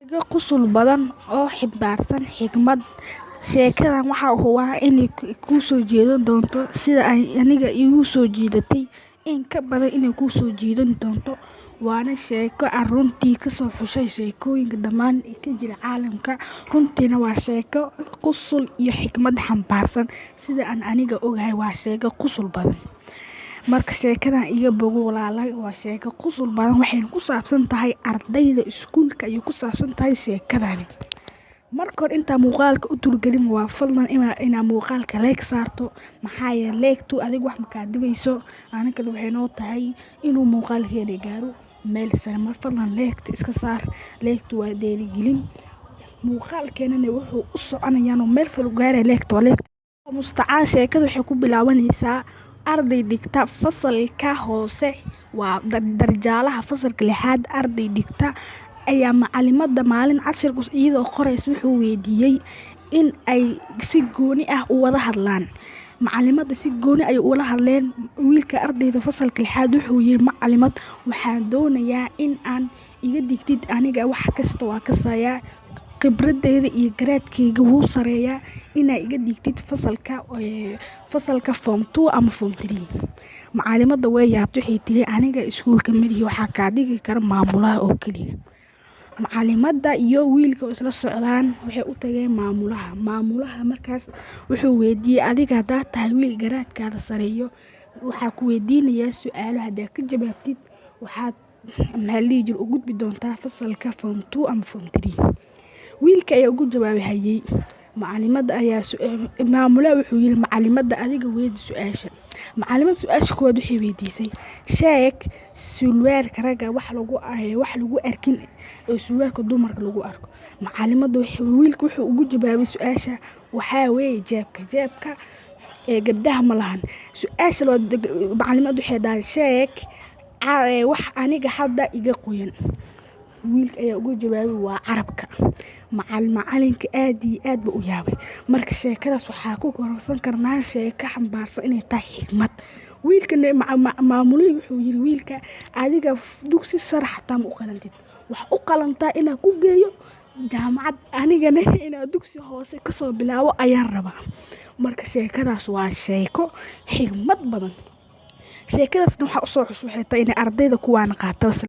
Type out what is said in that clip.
Iga qusul badan oo ximbaarsan xigmad. Sheekadan waxa uu waa inay ku soo jeedin doonto sida ay aniga igu soo jiidatay in ka badan inay ku soo jiidan doonto. Waana sheeko aan runtii ka soo xushay sheekooyinka dhammaan ee ka jira caalamka. Runtiina waa sheeko qusul iyo xigmad xambaarsan sida aan aniga ogahay waa sheeko qusul badan. Marka sheekadan iga bogo walaalay waa sheeko qusul badan waxayna ku saabsan tahay ardayda iskuulka iyo ku saabsan tahay sheekadani. Marka hore inta muuqaalka u turgelin waa fadlan inaa muuqaalka like saarto maxaa yeelay like-tu adiga wax ma ka dhibayso aniga waxay noo tahay inuu muuqaalkeena gaaro meel sare mar fadlan like-ta iska saar like-tu waa dhiirigelin muuqaalkeenana wuxuu u soconayaa meel fog gaaray like-tu mustacaan sheekadu waxay ku bilaabanaysaa arday dhigta fasalka hoose waa darjaalaha fasalka 6aad arday dhigta ayaa macalimadda maalin cashirku iyadoo qorays wuxuu weydiiyay in ay si gooni ah u wada hadlaan macalimadda si gooni ay ula hadleen wiilka ardayda fasalka 6aad wuxuu yiri macalimad waxaan doonayaa in aan iga digtid aniga wax kasta waa ka sayaa khibradeyda iyo garaadkayga wuu sareeyaa inaa iga digtid fasalka form 2 ama form 3 macalimadda way yaabtay waxay tiri aniga iskuulka malihi waxa ka dhigi kara maamulaha oo kaliya macalimadda iyo wiilka oo isla socdaan waxay u tageen maamulaha markaas wuxuu weydiiyay adiga hadaa tahay wiil garaadkaada sareeyo waxa ku weydiinayaa su'aalo hadaa ka jawaabtid waxaad maxallijir u gudbi doontaa fasalka form 2 ama form 3 wiilka ayaa ugu jawaabay hayay macalimadda ayaa maamulaha wuxuu yiri macalimadda adiga weydii su'aasha macalimadda su'aasha koowaad waxay weydiisay sheeg sulweerka raga wax lagu arkin oo sulweerka dumarka lagu arko macalimadda wiilka wuxuu ugu jawaabay su'aasha waxa weeye jeebka ee gabdhaha ma lahan su'aasha macalimadda waxay dhahay sheeg wax aniga hadda iga qoyan wiilka ayaa ugu jawaabay waa carabka macalinka aad iyo aad buu u yaabay marka sheekadaas waxa ku kororsan karnaa sheeko xambaarsan inay tahay xigmad wiilkan maamuluhu wuxuu yiri wiilka adiga dugsi sare xataa ma u qalantid wax u qalantaa inaa ku geeyo jaamacad anigana inaa dugsi hoose ka soo bilaabo ayaan rabaa marka sheekadaas waa sheeko xigmad badan sheekadaasna waxa u soo xus waxay tahay in ardayda kuwaan qaato